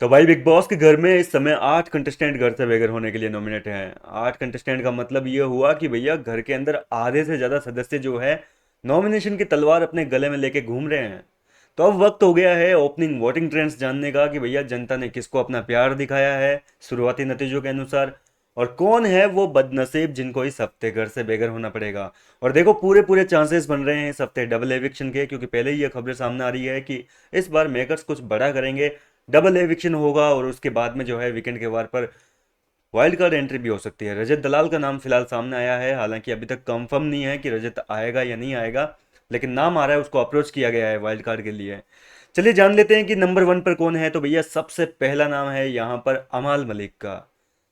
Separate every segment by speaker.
Speaker 1: तो भाई big boss के घर में इस समय 8 कंटेस्टेंट घर से बेघर होने के लिए नॉमिनेट हैं। 8 कंटेस्टेंट का मतलब ये हुआ कि भैया घर के अंदर आधे से ज्यादा सदस्य जो है नॉमिनेशन की तलवार अपने गले में लेके घूम रहे हैं। तो अब वक्त हो गया है ओपनिंग वोटिंग ट्रेंड्स जानने का कि भैया जनता ने किसको अपना प्यार दिखाया है शुरुआती नतीजों के अनुसार, और कौन है वो बदनसीब जिनको इस हफ्ते घर से बेघर होना पड़ेगा। और देखो पूरे पूरे चांसेस बन रहे हैं इस हफ्ते डबल एविक्शन के, क्योंकि पहले ही ये खबरें सामने आ रही है कि इस बार मेकर्स कुछ बड़ा करेंगे। डबल एविक्शन होगा और उसके बाद में जो है वीकेंड के वार पर वाइल्ड कार्ड एंट्री भी हो सकती है। रजत दलाल का नाम फिलहाल सामने आया है, हालांकि अभी तक कंफर्म नहीं है कि रजत आएगा या नहीं आएगा, लेकिन नाम आ रहा है, उसको अप्रोच किया गया है वाइल्ड कार्ड के लिए। चलिए जान लेते हैं कि नंबर 1 पर कौन है। तो भैया सबसे पहला नाम है यहाँ पर अमाल मलिक का।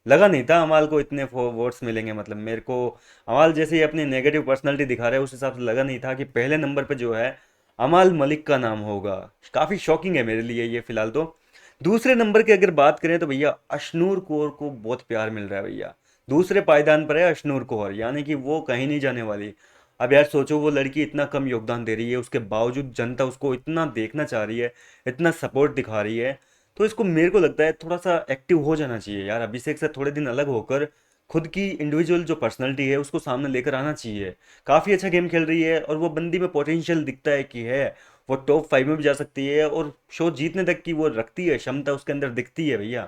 Speaker 1: लगा नहीं था अमाल को इतने वोट्स मिलेंगे, मतलब मेरे को अमाल जैसे ही अपनी नेगेटिव पर्सनालिटी दिखा रहे हैं उस हिसाब से लगा नहीं था कि पहले नंबर पे जो है अमाल मलिक का नाम होगा। काफ़ी शॉकिंग है मेरे लिए ये फिलहाल तो। दूसरे नंबर की अगर बात करें तो भैया अशनूर कौर को बहुत प्यार मिल रहा है भैया। दूसरे पायदान पर है अशनूर कौर, यानी कि वो कहीं नहीं जाने वाली। अब यार सोचो, वो लड़की इतना कम योगदान दे रही है, उसके बावजूद जनता उसको इतना देखना चाह रही है, इतना सपोर्ट दिखा रही है। तो इसको मेरे को लगता है थोड़ा सा एक्टिव हो जाना चाहिए यार, अभिषेक से थोड़े दिन अलग होकर खुद की इंडिविजुअल जो पर्सनैलिटी है उसको सामने लेकर आना चाहिए। काफ़ी अच्छा गेम खेल रही है और वो बंदी में पोटेंशियल दिखता है कि है, वो टॉप 5 में भी जा सकती है और शो जीतने तक की वो रखती है क्षमता, उसके अंदर दिखती है भैया।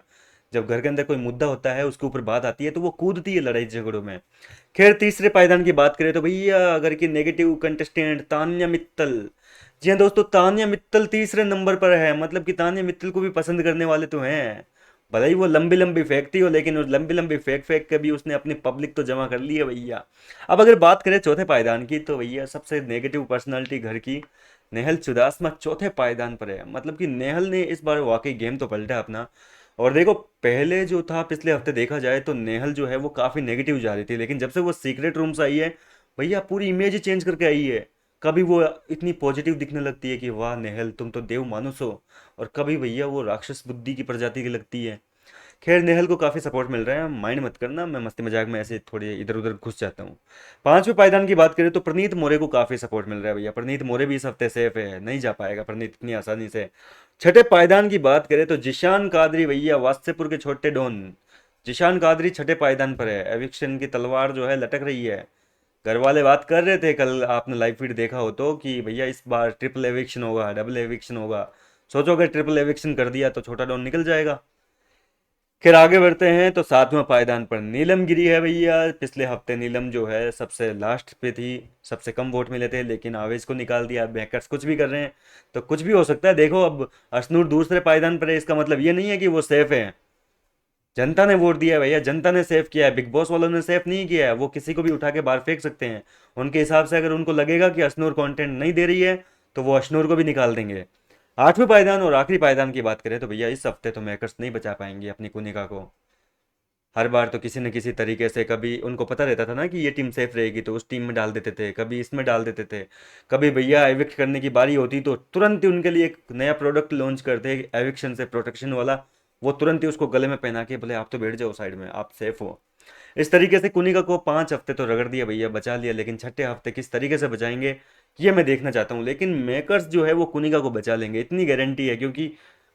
Speaker 1: जब घर के अंदर कोई मुद्दा होता है उसके ऊपर बात आती है तो वो कूदती है लड़ाई झगड़ों में। खैर तीसरे पायदान की बात करें तो भैया अगर की नेगेटिव कंटेस्टेंट तान्या मित्तल। जी हाँ दोस्तों, तान्या मित्तल तीसरे नंबर पर है, मतलब कि तान्या मित्तल को भी पसंद करने वाले तो हैं। भले ही वो लंबी लंबी फेंकती हो, लेकिन उस लंबी लंबी फेंक फेंक के भी उसने अपनी पब्लिक तो जमा कर ली है भैया। अब अगर बात करें चौथे पायदान की तो भैया सबसे नेगेटिव पर्सनालिटी घर की नेहल चुदासमा चौथे पायदान पर है। मतलब कि नेहल ने इस बार वाकई गेम तो पलटा अपना। और देखो पहले जो था पिछले हफ्ते देखा जाए तो नेहल जो है वो काफ़ी नेगेटिव जा रही थी, लेकिन जब से वो सीक्रेट रूम से आई है भैया पूरी इमेज ही चेंज करके आई है। कभी वो इतनी पॉजिटिव दिखने लगती है कि वाह नेहल तुम तो देव मानुस हो, और कभी भैया वो राक्षस बुद्धि की प्रजाति की लगती है। खैर नेहल को काफ़ी सपोर्ट मिल रहा है, माइंड मत करना, मैं मस्ती मजाक में ऐसे थोड़ी इधर उधर घुस जाता हूँ। पांचवें पायदान की बात करें तो प्रनीत मोरे को काफ़ी सपोर्ट मिल रहा है भैया। प्रनीत मोरे भी इस हफ्ते सेफ है, नहीं जा पाएगा प्रनीत इतनी आसानी से। छठे पायदान की बात करें तो जिशान कादरी भैया, वास्तेपुर के छोटे डॉन जिशान कादरी छठे पायदान पर है। एविक्शन की तलवार जो है लटक रही है। घर वाले बात कर रहे थे कल, आपने लाइव फीड देखा हो तो, कि भैया इस बार ट्रिपल एविक्शन होगा, डबल एविक्शन होगा। सोचो अगर ट्रिपल एविक्शन कर दिया तो छोटा डॉन निकल जाएगा। फिर आगे बढ़ते हैं तो सातवें पायदान पर नीलम गिरी है भैया। पिछले हफ्ते नीलम जो है सबसे लास्ट पे थी, सबसे कम वोट मिले थे, लेकिन आवेश को निकाल दिया। बैकर्स कुछ भी कर रहे हैं तो कुछ भी हो सकता है। देखो अब अशनूर दूसरे पायदान पर है, इसका मतलब ये नहीं है कि वो सेफ है। जनता ने वोट दिया है भैया, जनता ने सेफ किया है, बिग बॉस वालों ने सेफ नहीं किया है। वो किसी को भी उठा के बाहर फेंक सकते हैं उनके हिसाब से। अगर उनको लगेगा कि अशनूर कंटेंट नहीं दे रही है तो वो अशनूर को भी निकाल देंगे। आठवें पायदान और आखिरी पायदान की बात करें तो भैया इस हफ्ते तो मेकर्स नहीं बचा पाएंगे अपनी कुनिका को। हर बार तो किसी न किसी तरीके से, कभी उनको पता रहता था ना कि ये टीम सेफ रहेगी तो उस टीम में डाल देते थे, कभी इसमें डाल देते थे। कभी भैया एविक्ट करने की बारी होती तो तुरंत ही उनके लिए एक नया प्रोडक्ट लॉन्च करते एविक्शन से प्रोटेक्शन वाला। वो तुरंत ही उसको गले में पहना के बोले आप तो बैठ जाओ साइड में, आप सेफ हो। इस तरीके से कुनिका को 5 हफ्ते तो रगड़ दिया भैया, बचा लिया, लेकिन छठे हफ्ते किस तरीके से बचाएंगे ये मैं देखना चाहता हूँ। लेकिन मेकर्स जो है वो कुनिका को बचा लेंगे, इतनी गारंटी है, क्योंकि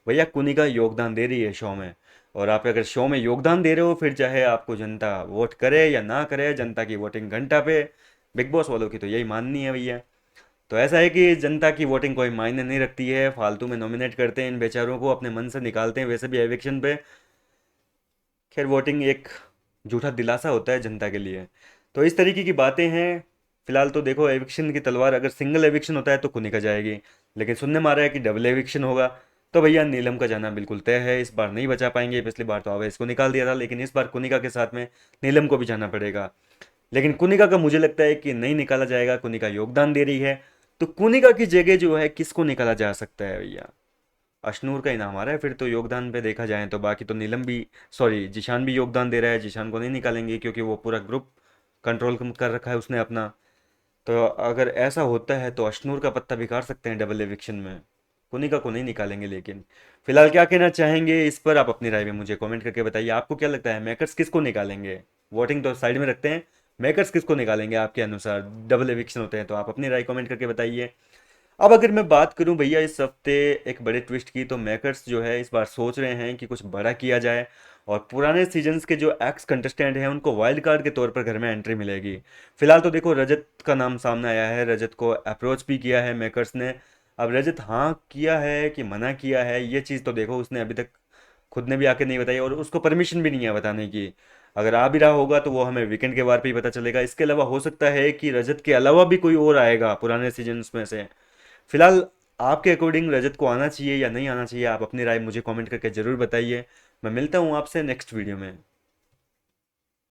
Speaker 1: भैया कुनिका योगदान दे रही है शो में। और आप अगर शो में योगदान दे रहे हो फिर चाहे आपको जनता वोट करे या ना करे, जनता की वोटिंग घंटा पे। बिग बॉस वालों की तो यही माननी है भैया। तो ऐसा है कि जनता की वोटिंग कोई मायने नहीं रखती है, फालतू में नॉमिनेट करते हैं इन बेचारों को, अपने मन से निकालते हैं वैसे भी एविक्शन पे। खैर वोटिंग एक झूठा दिलासा होता है जनता के लिए। तो इस तरीके की बातें हैं। फिलहाल तो देखो एविक्शन की तलवार अगर सिंगल एविक्शन होता है तो कुनिका जाएगी, लेकिन सुनने में आ रहा है कि डबल एविक्शन होगा तो भैया नीलम का जाना बिल्कुल तय है। इस बार नहीं बचा पाएंगे, पिछली बार तो आवेश को निकाल दिया था, लेकिन इस बार कुनिका के साथ में नीलम को भी जाना पड़ेगा। लेकिन कुनिका का मुझे लगता है कि नहीं निकाला जाएगा, कुनिका योगदान दे रही है। तो कुनिका की जगह जो है किसको निकाला जा सकता है भैया? अशनूर का इनाम आ रहा है फिर तो योगदान पे देखा जाए तो। बाकी तो नीलम भी, सॉरी जिशान भी योगदान दे रहा है। जिशान को नहीं निकालेंगे क्योंकि वो पूरा ग्रुप कंट्रोल कर रखा है उसने अपना। तो अगर ऐसा होता है तो अशनूर का पत्ता बिगाड़ सकते हैं डबल एविक्शन में। कुनिका को नहीं निकालेंगे। लेकिन फिलहाल क्या कहना चाहेंगे इस पर, आप अपनी राय में मुझे कमेंट करके बताइए। आपको क्या लगता है मेकर्स किसको निकालेंगे? वोटिंग तो साइड में रखते हैं, मेकर्स किसको निकालेंगे आपके अनुसार? डबल एविक्शन होते हैं तो आप अपनी राय कमेंट करके बताइए। अब अगर मैं बात करूं भैया इस हफ्ते एक बड़े ट्विस्ट की, तो मेकर्स जो है इस बार सोच रहे हैं कि कुछ बड़ा किया जाए और पुराने सीजन्स के जो एक्स कंटेस्टेंट हैं उनको वाइल्ड कार्ड के तौर पर घर में एंट्री मिलेगी। फिलहाल तो देखो रजत का नाम सामने आया है, रजत को अप्रोच भी किया है मेकर्स ने। अब रजत हाँ किया है कि मना किया है, ये चीज़ तो देखो उसने अभी तक खुद ने भी आके नहीं बताई और उसको परमिशन भी नहीं है बताने की। अगर आ भी रहा होगा तो वो हमें वीकेंड के बार पे ही पता चलेगा। इसके अलावा हो सकता है कि रजत के अलावा भी कोई और आएगा पुराने सीजन्स में से। फिलहाल आपके अकॉर्डिंग रजत को आना चाहिए या नहीं आना चाहिए, आप अपनी राय मुझे कमेंट करके ज़रूर बताइए। मैं मिलता हूँ आपसे नेक्स्ट वीडियो में।